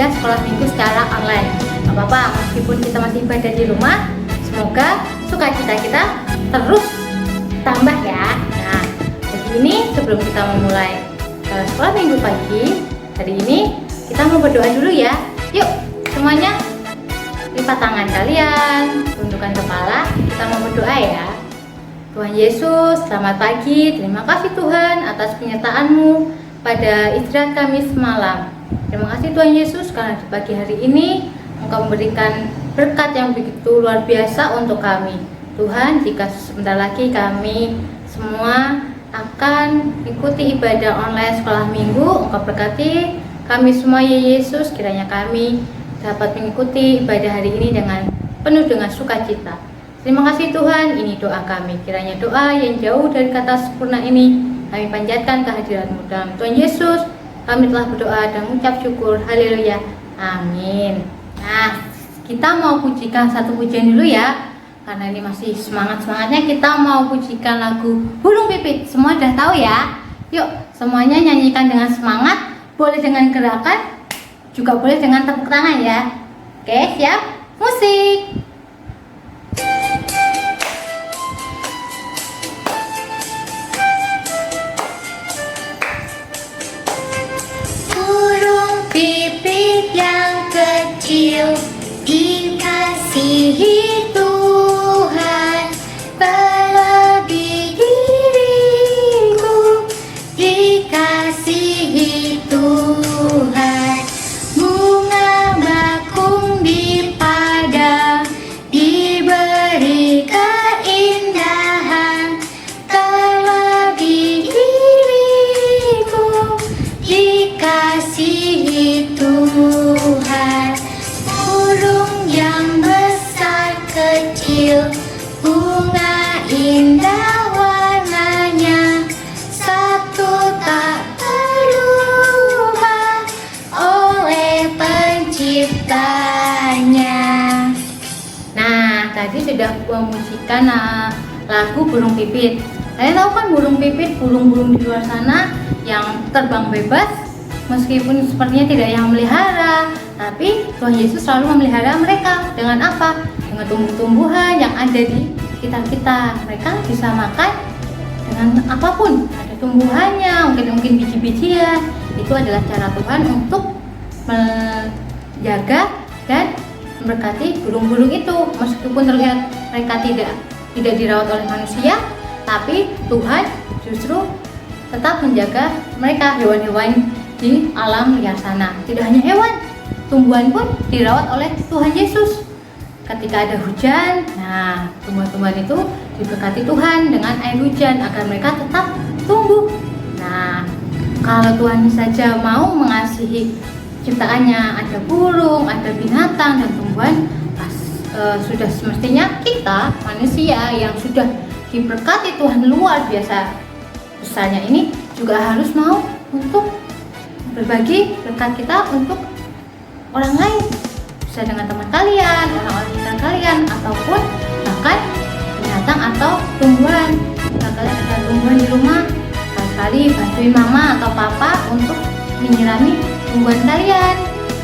ibadah sekolah minggu secara online. Gak apa-apa, meskipun kita masih ibadah di rumah, semoga sukacita kita terus tambah ya. Nah, jadi ini sebelum kita memulai sekolah minggu pagi hari ini, kita mau berdoa dulu ya. Yuk, semuanya lipat tangan kalian, tundukkan kepala, kita mau berdoa ya. Tuhan Yesus, selamat pagi. Terima kasih Tuhan atas penyertaan-Mu pada istirahat kami semalam. Terima kasih Tuhan Yesus karena di pagi hari ini Engkau memberikan berkat yang begitu luar biasa untuk kami. Tuhan, jika sebentar lagi kami semua akan ikuti ibadah online sekolah minggu, Engkau berkati kami semua ya Yesus. Kiranya kami dapat mengikuti ibadah hari ini dengan penuh dengan sukacita. Terima kasih Tuhan, ini doa kami. Kiranya doa yang jauh dari kata sempurna ini kami panjatkan kehadiran-Mu. Dalam Tuhan Yesus kami telah berdoa dan mengucap syukur. Haleluya, amin. Nah, kita mau pujikan satu pujian dulu ya. Karena ini masih semangat-semangatnya, kita mau pujikan lagu Burung Pipit. Semua udah tahu ya? Yuk, semuanya nyanyikan dengan semangat. Boleh dengan gerakan, juga boleh dengan tepuk tangan ya. Oke, siap? Musik! Dikasihi Tuhan, terlebih diriku. Dikasihi Tuhan, bunga bakung di padang diberi keindahan. Terlebih diriku, dikasihi Tuhan. Burung yang besar kecil, bunga indah warnanya, satu tak terubah oleh penciptanya. Nah, tadi sudah memujikan lagu Burung Pipit. Kalian tahu kan burung pipit, burung-burung di luar sana yang terbang bebas, meskipun sepertinya tidak yang melihara, tapi Tuhan Yesus selalu memelihara mereka. Dengan apa? Dengan tumbuh-tumbuhan yang ada di sekitar kita. Mereka bisa makan dengan apapun. Ada tumbuhannya, mungkin biji-bijian. Itu adalah cara Tuhan untuk menjaga dan memberkati burung-burung itu. Meskipun terlihat mereka tidak dirawat oleh manusia, tapi Tuhan justru tetap menjaga mereka, hewan-hewan di alam liar sana. Tidak hanya hewan, tumbuhan pun dirawat oleh Tuhan Yesus. Ketika ada hujan, nah tumbuhan-tumbuhan itu diberkati Tuhan dengan air hujan agar mereka tetap tumbuh. Nah, kalau Tuhan saja mau mengasihi ciptaannya, ada burung, ada binatang dan tumbuhan, sudah semestinya kita manusia yang sudah diberkati Tuhan luar biasa besarnya ini juga harus mau untuk berbagi berkat kita untuk orang lain, bisa dengan teman kalian, orang-orang sekitar kalian, ataupun bahkan binatang atau tumbuhan. Jika kalian ada tumbuhan di rumah, sekali-kali bantuin mama atau papa untuk menyirami tumbuhan kalian.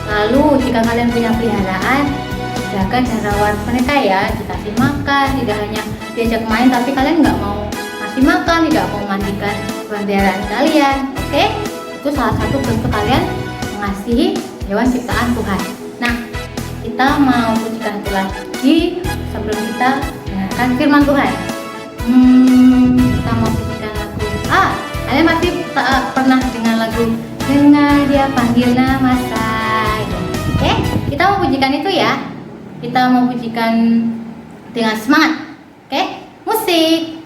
Lalu jika kalian punya peliharaan, jaga dan rawat mereka ya, dikasih makan, tidak hanya diajak main tapi kalian nggak mau kasih makan, tidak mau mandikan peliharaan kalian. Oke? Itu salah satu bentuk kalian mengasihi hewan ciptaan Tuhan. Nah, kita mau pujikan satu lagi sebelum kita dengarkan firman Tuhan. Kita mau pujikan lagu. Kalian pasti pernah dengar lagu Dengar Dia Panggil Nama Saya. Oke, kita mau pujikan itu ya. Kita mau pujikan dengan semangat. Oke, musik.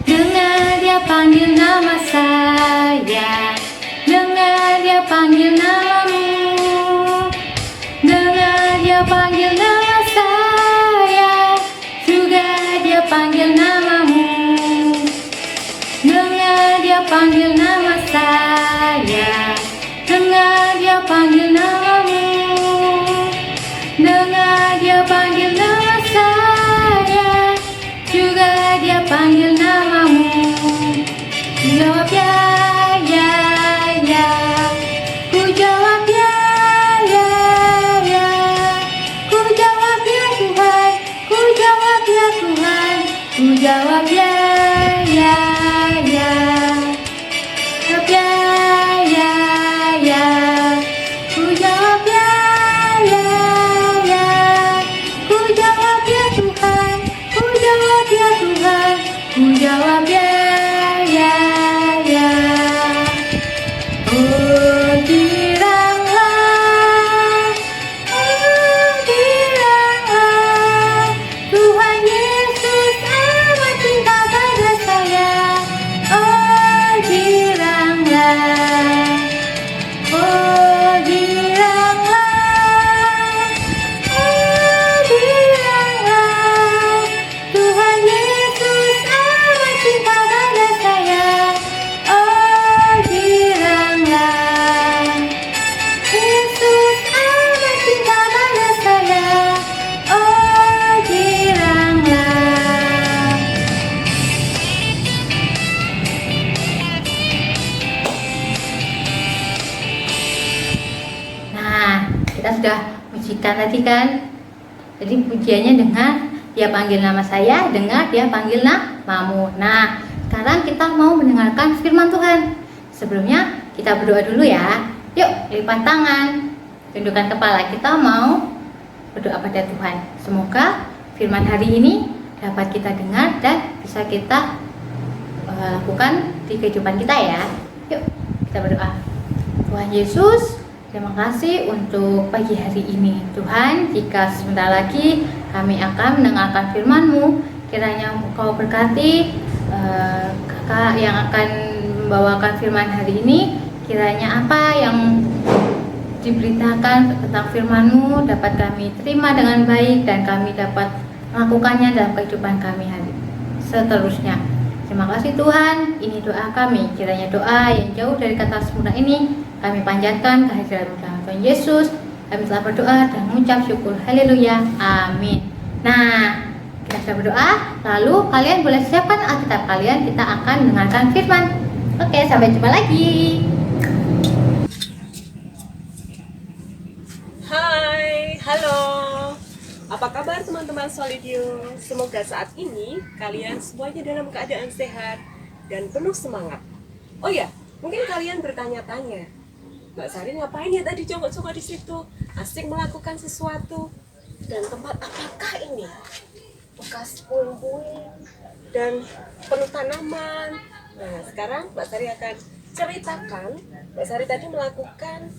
Dengar Dia panggil nama saya, dengar Dia panggil namamu, dengar Dia panggil nama saya, juga Dia panggil namamu. Dengar Dia panggil nama saya, dengar Dia panggil namamu, dengar Dia panggil nama saya, juga Dia panggil namamu. Jawab ya, ya, ya. sudah pujikan tadi kan. Jadi pujiannya dengar dia panggil nama saya, dengar dia panggil namamu. Nah, sekarang kita mau mendengarkan firman Tuhan. Sebelumnya kita berdoa dulu ya. Yuk, lipat tangan, tundukkan kepala. Kita mau berdoa pada Tuhan. Semoga firman hari ini dapat kita dengar dan bisa kita lakukan di kehidupan kita ya. Yuk, kita berdoa. Tuhan Yesus, terima kasih untuk pagi hari ini. Tuhan, jika sebentar lagi kami akan mendengarkan firman-Mu, kiranya Engkau berkati kakak yang akan membawakan firman hari ini. Kiranya apa yang diberitakan tentang firman-Mu dapat kami terima dengan baik dan kami dapat melakukannya dalam kehidupan kami hari seterusnya. Terima kasih Tuhan, ini doa kami. Kiranya doa yang jauh dari kata sempurna ini kami panjatkan kehadiran Tuhan Yesus. Kami telah berdoa dan mengucap syukur. Haleluya. Amin. Nah, kita sudah berdoa. Lalu kalian boleh siapkan Alkitab kalian. Kita akan mendengarkan firman. Oke, sampai jumpa lagi. Hai, halo. Apa kabar teman-teman Solidium? Semoga saat ini kalian semuanya dalam keadaan sehat dan penuh semangat. Oh ya, mungkin kalian bertanya-tanya, Mbak Sari ngapain ya tadi jongkok-jongkok di situ? Asik melakukan sesuatu. Dan tempat apakah ini? Bekas puing-puing dan penuh tanaman. Nah, sekarang Mbak Sari akan ceritakan, Mbak Sari tadi melakukan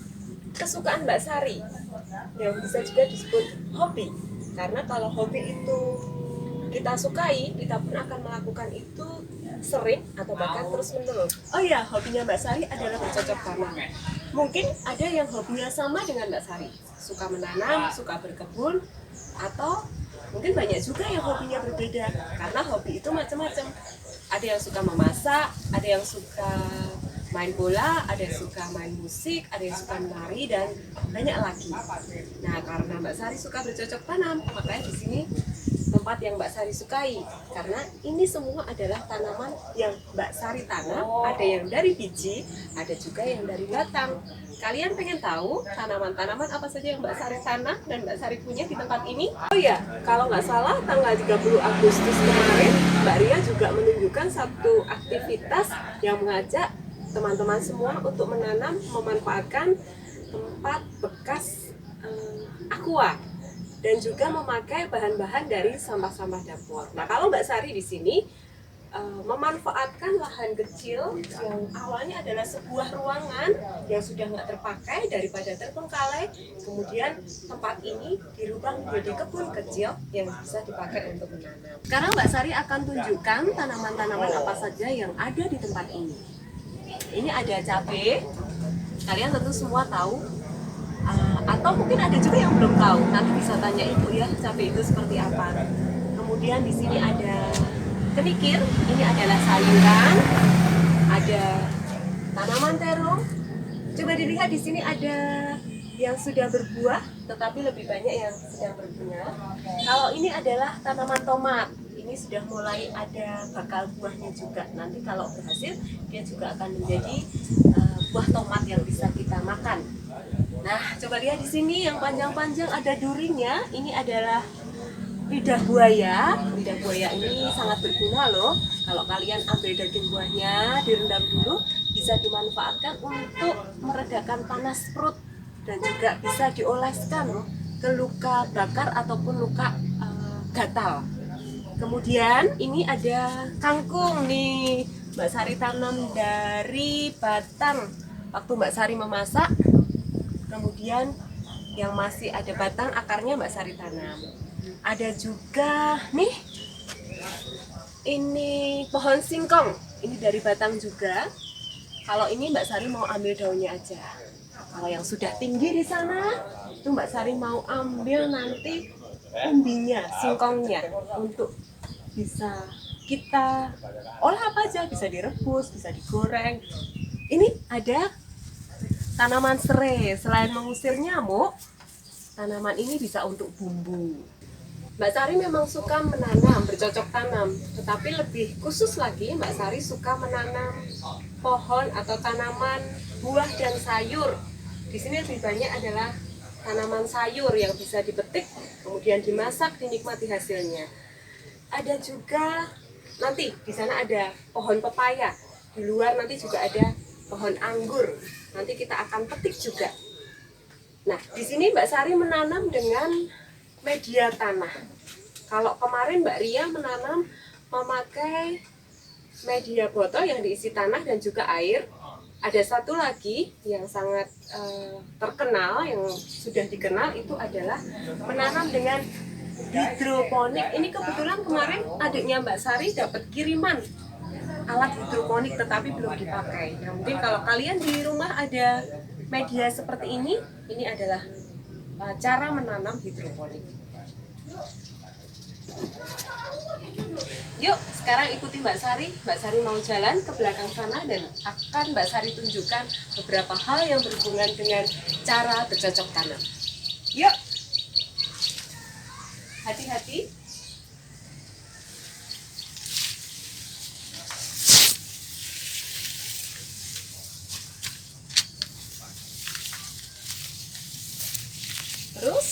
kesukaan Mbak Sari yang bisa juga disebut hobi. Karena kalau hobi itu kita sukai, kita pun akan melakukan itu sering atau bahkan terus-menerus. Oh iya, hobinya Mbak Sari adalah bercocok tanam. Mungkin ada yang hobinya sama dengan Mbak Sari, suka menanam, suka berkebun, atau mungkin banyak juga yang hobinya berbeda. Karena hobi itu macam-macam. Ada yang suka memasak, ada yang suka main bola, ada yang suka main musik, ada yang suka menari, dan banyak lagi. Nah, karena Mbak Sari suka bercocok tanam, makanya di sini tempat yang Mbak Sari sukai. Karena ini semua adalah tanaman yang Mbak Sari tanam, ada yang dari biji, ada juga yang dari batang. Kalian pengen tahu tanaman-tanaman apa saja yang Mbak Sari tanam dan Mbak Sari punya di tempat ini? Oh iya, kalau nggak salah tanggal 30 Agustus kemarin, Mbak Ria juga menunjukkan satu aktivitas yang mengajak teman-teman semua untuk menanam, memanfaatkan tempat bekas aqua dan juga memakai bahan-bahan dari sampah-sampah dapur. Nah, kalau Mbak Sari di sini memanfaatkan lahan kecil yang awalnya adalah sebuah ruangan yang sudah nggak terpakai daripada terbengkalai, kemudian tempat ini dirubah menjadi kebun kecil yang bisa dipakai untuk menanam. Sekarang Mbak Sari akan tunjukkan tanaman-tanaman apa saja yang ada di tempat ini. Ini ada cabai, kalian tentu semua tahu, atau mungkin ada juga yang belum tahu. Nanti bisa tanya ibu ya, cabai itu seperti apa. Kemudian di sini ada kenikir, ini adalah sayuran, ada tanaman terong. Coba dilihat di sini ada yang sudah berbuah, tetapi lebih banyak yang sedang berbunga. Kalau ini adalah tanaman tomat. Ini sudah mulai ada bakal buahnya juga. Nanti kalau berhasil, dia juga akan menjadi buah tomat yang bisa kita makan. Nah, coba lihat di sini yang panjang-panjang ada durinya. Ini adalah lidah buaya. Lidah buaya ini sangat berguna loh. Kalau kalian ambil daging buahnya, direndam dulu, bisa dimanfaatkan untuk meredakan panas perut dan juga bisa dioleskan ke luka bakar ataupun luka gatal. Kemudian ini ada kangkung nih, Mbak Sari tanam dari batang waktu Mbak Sari memasak. Kemudian yang masih ada batang akarnya Mbak Sari tanam. Ada juga nih, ini pohon singkong, ini dari batang juga. Kalau ini Mbak Sari mau ambil daunnya aja. Kalau yang sudah tinggi di sana, itu Mbak Sari mau ambil nanti umbinya, singkongnya untuk bisa kita olah apa aja, bisa direbus, bisa digoreng. Ini ada tanaman serai, selain mengusir nyamuk, tanaman ini bisa untuk bumbu. Mbak Sari memang suka menanam, bercocok tanam, tetapi lebih khusus lagi Mbak Sari suka menanam pohon atau tanaman buah dan sayur. Di sini lebih banyak adalah tanaman sayur yang bisa dipetik, kemudian dimasak, dinikmati hasilnya. Ada juga nanti di sana ada pohon pepaya, di luar nanti juga ada pohon anggur. Nanti kita akan petik juga. Nah, di sini Mbak Sari menanam dengan media tanah. Kalau kemarin Mbak Ria menanam memakai media botol yang diisi tanah dan juga air. Ada satu lagi yang sangat terkenal, yang sudah dikenal, itu adalah menanam dengan hidroponik. Ini kebetulan kemarin adiknya Mbak Sari dapat kiriman alat hidroponik tetapi belum dipakai. Nah, mungkin kalau kalian di rumah ada media seperti ini adalah cara menanam hidroponik. Yuk, sekarang ikuti Mbak Sari. Mbak Sari mau jalan ke belakang sana dan akan Mbak Sari tunjukkan beberapa hal yang berhubungan dengan cara bercocok tanam. Yuk, hati-hati. Terus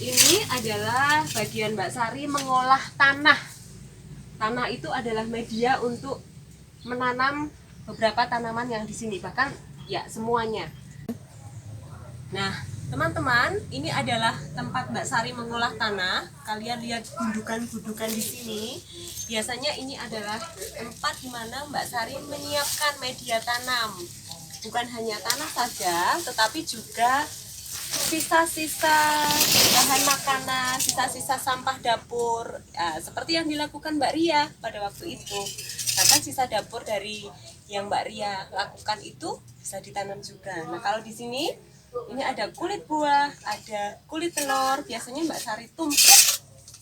ini adalah bagian Mbak Sari mengolah tanah. Tanah itu adalah media untuk menanam beberapa tanaman yang di sini, bahkan ya semuanya. Nah, teman-teman, ini adalah tempat Mbak Sari mengolah tanah. Kalian lihat gundukan-gundukan di sini. Biasanya ini adalah tempat di mana Mbak Sari menyiapkan media tanam. Bukan hanya tanah saja, tetapi juga sisa-sisa bahan makanan, sisa-sisa sampah dapur, ya, seperti yang dilakukan Mbak Ria pada waktu itu. Bahkan sisa dapur dari yang Mbak Ria lakukan itu bisa ditanam juga. Nah, kalau di sini ini ada kulit buah, ada kulit telur. Biasanya Mbak Sari tumpuk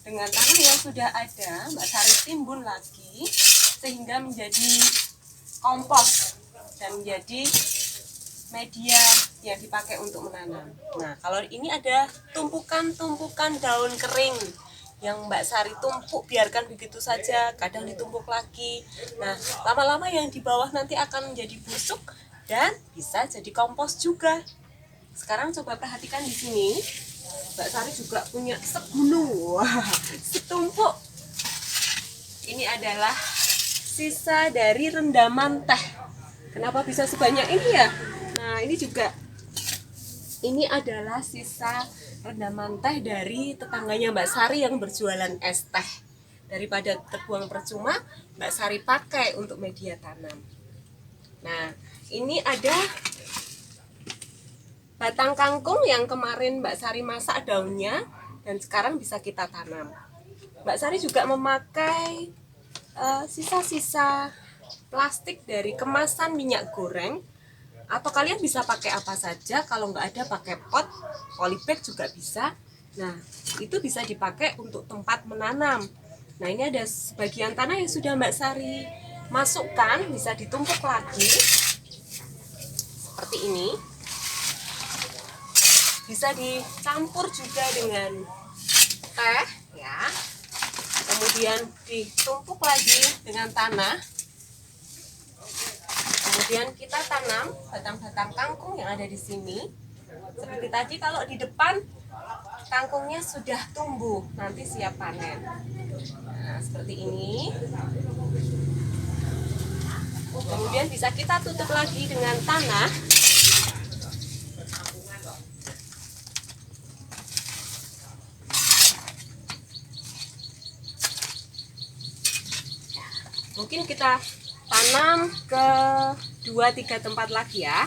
dengan tanah yang sudah ada, Mbak Sari timbun lagi sehingga menjadi kompos dan menjadi media yang dipakai untuk menanam. Nah, kalau ini ada tumpukan-tumpukan daun kering yang Mbak Sari tumpuk, biarkan begitu saja, kadang ditumpuk lagi. Nah, lama-lama yang di bawah nanti akan menjadi busuk dan bisa jadi kompos juga. Sekarang coba perhatikan di sini, Mbak Sari juga punya segunung, setumpuk. Ini adalah sisa dari rendaman teh. Kenapa bisa sebanyak ini ya? Nah, ini adalah sisa rendaman teh dari tetangganya Mbak Sari yang berjualan es teh. Daripada terbuang percuma, Mbak Sari pakai untuk media tanam. Nah, ini ada batang kangkung yang kemarin Mbak Sari masak daunnya dan sekarang bisa kita tanam. Mbak Sari juga memakai sisa-sisa plastik dari kemasan minyak goreng, atau kalian bisa pakai apa saja. Kalau nggak ada, pakai pot, polybag juga bisa. Nah, itu bisa dipakai untuk tempat menanam. Nah, ini ada sebagian tanah yang sudah Mbak Sari masukkan, bisa ditumpuk lagi seperti ini. Bisa dicampur juga dengan teh, ya. Kemudian ditumpuk lagi dengan tanah. Kemudian kita tanam batang-batang kangkung yang ada di sini. Seperti tadi, kalau di depan kangkungnya sudah tumbuh, nanti siap panen. Nah, seperti ini. Kemudian bisa kita tutup lagi dengan tanah. Mungkin kita tanam ke 2-3 tempat lagi ya.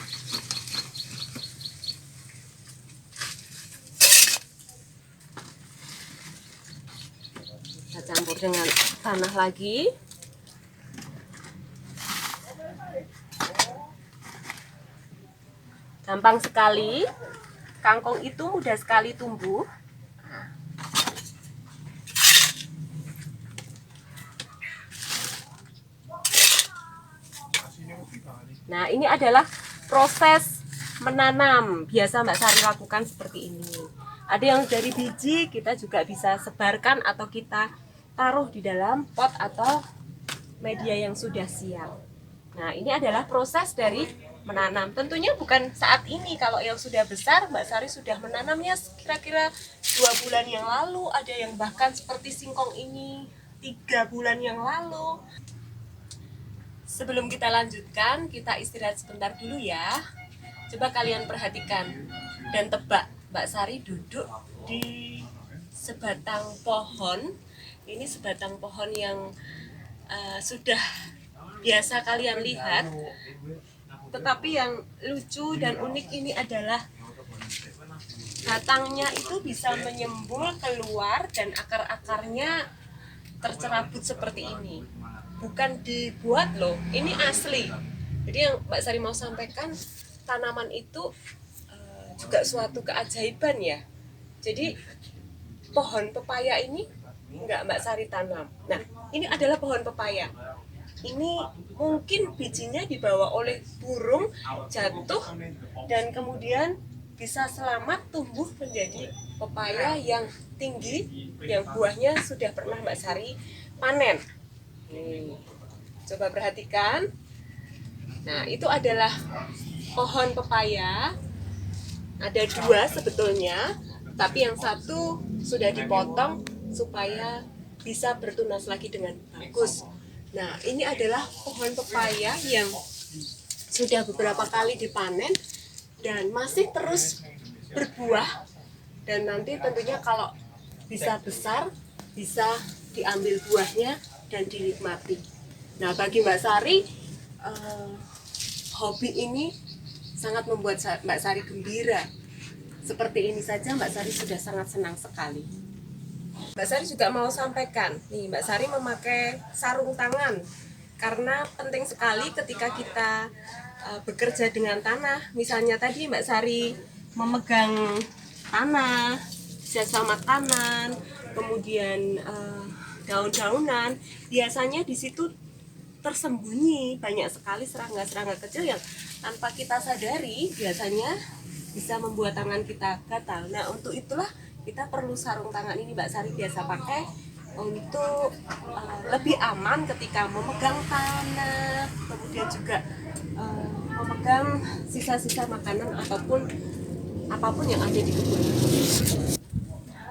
Kita campur dengan tanah lagi. Gampang sekali. Kangkung itu mudah sekali tumbuh. Nah, ini adalah proses menanam. Biasa Mbak Sari lakukan seperti ini. Ada yang dari biji, kita juga bisa sebarkan atau kita taruh di dalam pot atau media yang sudah siap. Nah, ini adalah proses dari menanam. Tentunya bukan saat ini. Kalau yang sudah besar, Mbak Sari sudah menanamnya kira-kira 2 bulan yang lalu. Ada yang bahkan seperti singkong ini 3 bulan yang lalu. Sebelum kita lanjutkan, kita istirahat sebentar dulu ya. Coba kalian perhatikan dan tebak. Mbak Sari duduk di sebatang pohon. Ini sebatang pohon yang sudah biasa kalian lihat, tetapi yang lucu dan unik ini adalah batangnya itu bisa menyembul keluar dan akar-akarnya tercerabut seperti ini. Bukan dibuat loh, ini asli. Jadi yang Mbak Sari mau sampaikan, tanaman itu juga suatu keajaiban ya. Jadi pohon pepaya ini enggak Mbak Sari tanam. Nah, ini adalah pohon pepaya. Ini mungkin bijinya dibawa oleh burung, jatuh, dan kemudian bisa selamat tumbuh menjadi pepaya yang tinggi, yang buahnya sudah pernah Mbak Sari panen. Nih, coba perhatikan. Nah, itu adalah pohon pepaya. Ada 2 sebetulnya, tapi yang satu sudah dipotong supaya bisa bertunas lagi dengan bagus. Nah, ini adalah pohon pepaya yang sudah beberapa kali dipanen dan masih terus berbuah, dan nanti tentunya kalau bisa besar bisa diambil buahnya dan dinikmati. Nah, bagi Mbak Sari, hobi ini sangat membuat Mbak Sari gembira. Seperti ini saja Mbak Sari sudah sangat senang sekali. Mbak Sari juga mau sampaikan, nih Mbak Sari memakai sarung tangan karena penting sekali ketika kita bekerja dengan tanah. Misalnya tadi Mbak Sari memegang tanah, jasa makanan, kemudian daun-daunan, biasanya di situ tersembunyi banyak sekali serangga-serangga kecil yang tanpa kita sadari biasanya bisa membuat tangan kita gatal. Nah, untuk itulah kita perlu sarung tangan ini Mbak Sari biasa pakai untuk lebih aman ketika memegang tanah, kemudian juga memegang sisa-sisa makanan ataupun apapun yang ada di kebun.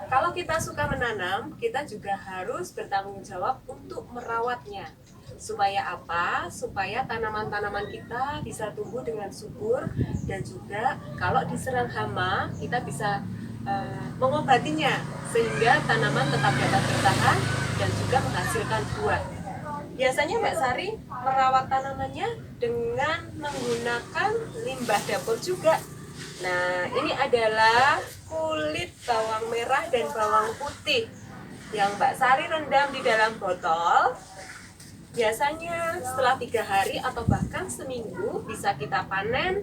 Kalau kita suka menanam, kita juga harus bertanggung jawab untuk merawatnya. Supaya apa? Supaya tanaman-tanaman kita bisa tumbuh dengan subur, dan juga kalau diserang hama, kita bisa mengobatinya sehingga tanaman tetap dapat bertahan dan juga menghasilkan buah. Biasanya Mbak Sari merawat tanamannya dengan menggunakan limbah dapur juga. Nah, ini adalah kulit bawang merah dan bawang putih yang Mbak Sari rendam di dalam botol. Biasanya setelah 3 hari atau bahkan seminggu bisa kita panen.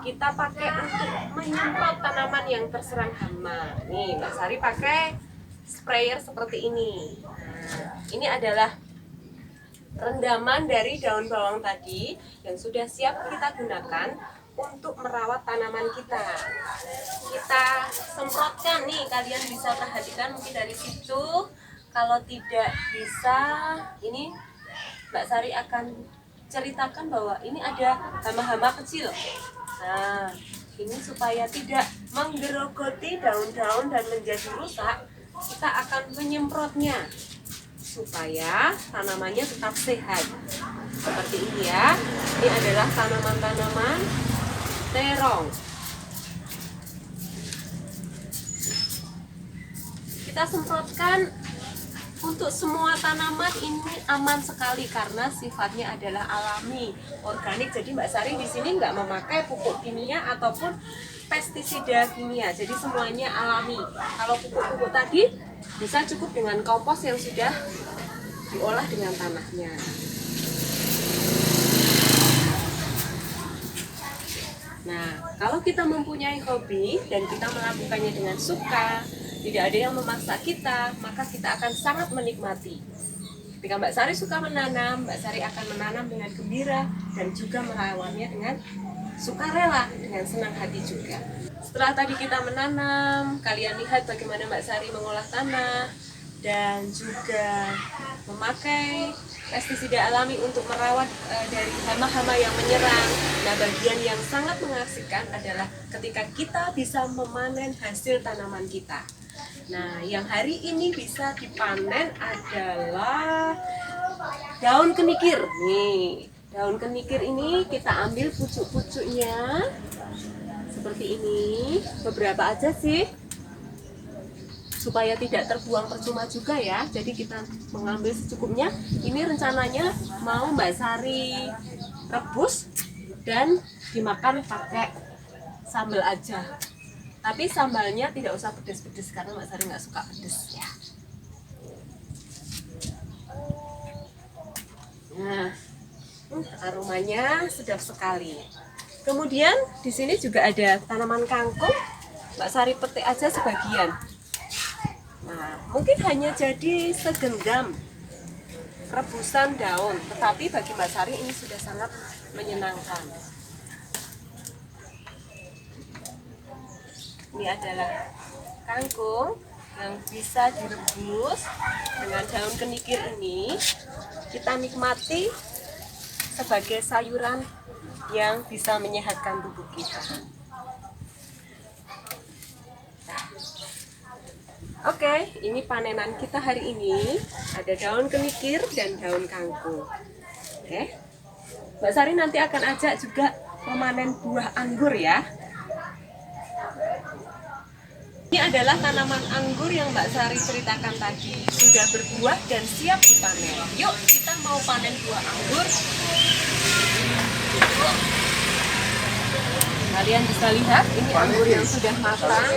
Kita pakai untuk menyemprot tanaman yang terserang hama. Nih, Mbak Sari pakai sprayer seperti ini. Nah, ini adalah rendaman dari daun bawang tadi yang sudah siap kita gunakan untuk merawat tanaman kita. Kita semprotkan nih, kalian bisa perhatikan mungkin dari situ. Kalau tidak bisa, ini Mbak Sari akan ceritakan bahwa ini ada hama-hama kecil. Nah, ini supaya tidak menggerogoti daun-daun dan menjadi rusak, kita akan menyemprotnya supaya tanamannya tetap sehat. Seperti ini ya. Ini adalah tanaman-tanaman terong. Kita semprotkan. Untuk semua tanaman ini aman sekali karena sifatnya adalah alami, organik. Jadi Mbak Sari di sini nggak memakai pupuk kimia ataupun pestisida kimia. Jadi semuanya alami. Kalau pupuk-pupuk tadi bisa cukup dengan kompos yang sudah diolah dengan tanahnya. Nah, kalau kita mempunyai hobi dan kita melakukannya dengan suka, tidak ada yang memaksa kita, maka kita akan sangat menikmati. Ketika Mbak Sari suka menanam, Mbak Sari akan menanam dengan gembira dan juga merawatnya dengan sukarela, dengan senang hati juga. Setelah tadi kita menanam, kalian lihat bagaimana Mbak Sari mengolah tanah. dan juga memakai pestisida alami untuk merawat dari hama-hama yang menyerang. Nah, bagian yang sangat mengasihkan adalah ketika kita bisa memanen hasil tanaman kita. Nah, yang hari ini bisa dipanen adalah daun kenikir. Nih, daun kenikir ini kita ambil pucuk-pucuknya seperti ini. Beberapa aja sih, supaya tidak terbuang percuma juga ya. Jadi kita mengambil secukupnya. Ini rencananya mau Mbak Sari rebus dan dimakan pakai sambal aja. Tapi sambalnya tidak usah pedes-pedes karena Mbak Sari nggak suka pedes ya. Nah, aromanya sedap sekali. Kemudian di sini juga ada tanaman kangkung. Mbak Sari petik aja sebagian. Nah, mungkin hanya jadi segenggam rebusan daun, tetapi bagi Mbak Sari ini sudah sangat menyenangkan. Ini adalah kangkung yang bisa direbus dengan daun kenikir ini. Kita nikmati sebagai sayuran yang bisa menyehatkan tubuh kita. Oke, ini panenan kita hari ini. Ada daun kenikir dan daun kangkung. Oke, Mbak Sari nanti akan ajak juga memanen buah anggur ya. Ini adalah tanaman anggur yang Mbak Sari ceritakan tadi. Sudah berbuah dan siap dipanen. Yuk, kita mau panen buah anggur. Kalian bisa lihat, ini anggur yang sudah matang.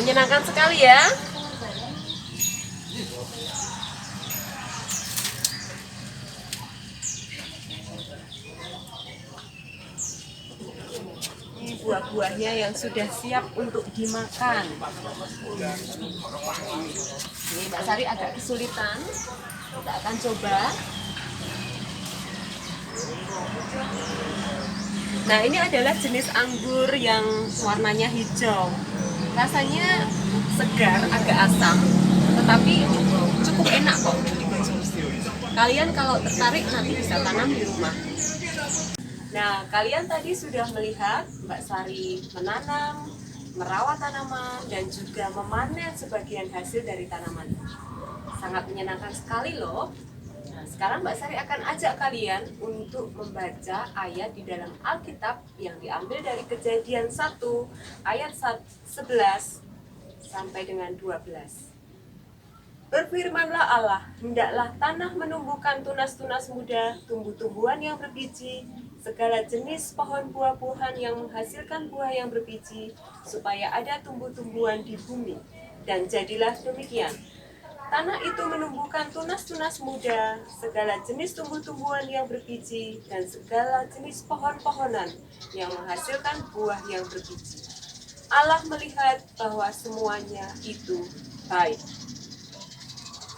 Menyenangkan sekali ya. Ini buah-buahnya yang sudah siap untuk dimakan. Ini Mbak Sari agak kesulitan. Kita akan coba. Nah, ini adalah jenis anggur yang warnanya hijau. Rasanya segar, agak asam, tetapi cukup enak kok dikonsumsi. Kalian kalau tertarik nanti bisa tanam di rumah. Nah, kalian tadi sudah melihat Mbak Sari menanam, merawat tanaman, dan juga memanen sebagian hasil dari tanaman. Sangat menyenangkan sekali loh. Nah, sekarang Mbak Sari akan ajak kalian untuk membaca ayat di dalam Alkitab yang diambil dari Kejadian 1 ayat 11 sampai dengan 12. Berfirmanlah Allah, hendaklah tanah menumbuhkan tunas-tunas muda, tumbuh-tumbuhan yang berbiji, segala jenis pohon buah-buahan yang menghasilkan buah yang berbiji, supaya ada tumbuh-tumbuhan di bumi. Dan jadilah demikian. Tanah itu menumbuhkan tunas-tunas muda, segala jenis tumbuh-tumbuhan yang berbiji, dan segala jenis pohon-pohonan yang menghasilkan buah yang berbiji. Allah melihat bahwa semuanya itu baik.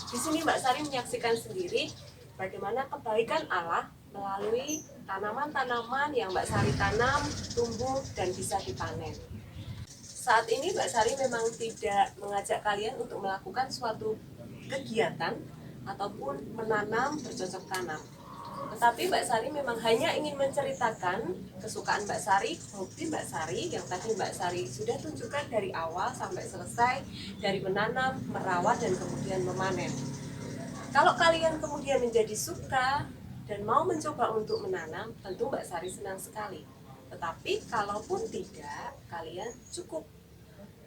Di sini Mbak Sari menyaksikan sendiri bagaimana kebaikan Allah melalui tanaman-tanaman yang Mbak Sari tanam, tumbuh, dan bisa dipanen. Saat ini Mbak Sari memang tidak mengajak kalian untuk melakukan suatu kegiatan ataupun menanam bercocok tanam. Tetapi Mbak Sari memang hanya ingin menceritakan kesukaan Mbak Sari, hobi Mbak Sari yang tadi Mbak Sari sudah tunjukkan dari awal sampai selesai, dari menanam, merawat, dan kemudian memanen. Kalau kalian kemudian menjadi suka dan mau mencoba untuk menanam, tentu Mbak Sari senang sekali. Tetapi kalaupun tidak, kalian cukup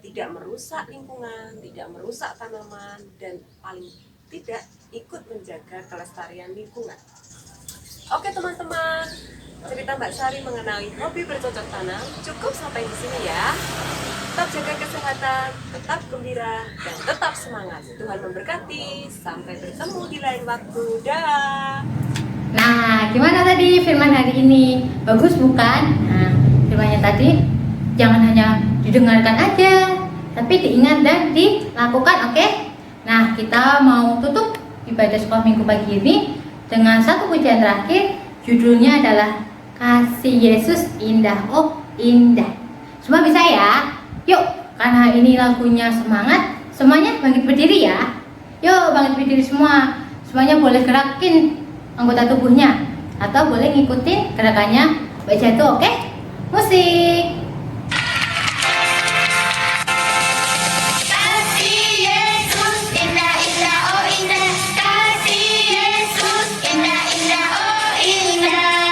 tidak merusak lingkungan, tidak merusak tanaman, dan paling tidak ikut menjaga kelestarian lingkungan. Oke teman-teman, cerita Mbak Sari mengenai hobi bercocok tanam cukup sampai di sini ya. Tetap jaga kesehatan, tetap gembira, dan tetap semangat. Tuhan memberkati. Sampai bertemu di lain waktu. Dah. Nah, gimana tadi firman hari ini? Bagus bukan? Nah, firmannya tadi jangan hanya didengarkan aja, tapi diingat dan dilakukan, oke? Nah, kita mau tutup ibadah sekolah minggu pagi ini dengan satu pujian terakhir. Judulnya adalah Kasih Yesus indah, oh indah. Semua bisa ya? Yuk, karena ini lagunya semangat, semuanya bangkit berdiri ya. Yuk bangkit berdiri semua. Semuanya boleh gerakin anggota tubuhnya atau boleh ngikutin gerakannya Mbak Jatuh, oke? Musik. Kasih Yesus indah indah oh indah, kasih Yesus indah indah oh indah,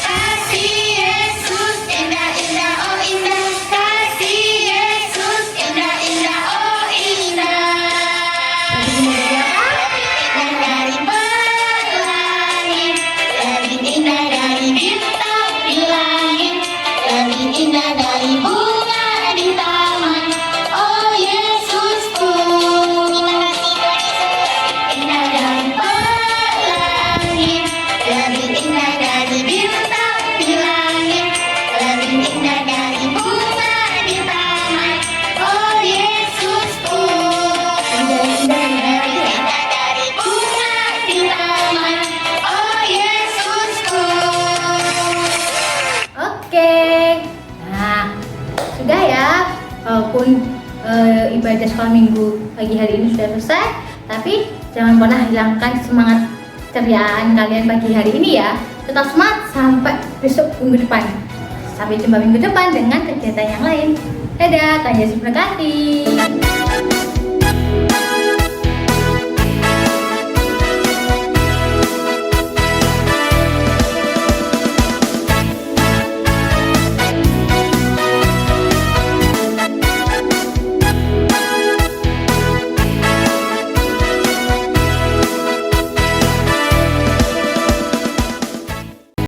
kasih Yesus indah indah oh indah, kasih Yesus indah indah oh indah. Dari pelangi, lebih indah dari bintang di langit, lebih indah dari bunga di taman. Oh Yesusku, indah dari pelangi, lebih indah dari bintang di langit, lebih indah dari bunga di taman. Oh Yesusku, indah dari bunga di taman. Oh Yesusku. Oke. Nah, sudah ya. Walaupun ibadah sekolah minggu pagi hari ini sudah selesai, tapi jangan pernah hilangkan semangat ceriaan kalian pagi hari ini ya. Tetap semangat sampai besok minggu depan. Sampai jumpa minggu depan dengan kegiatan yang lain. Dadah, Tuhan Yesus berkati.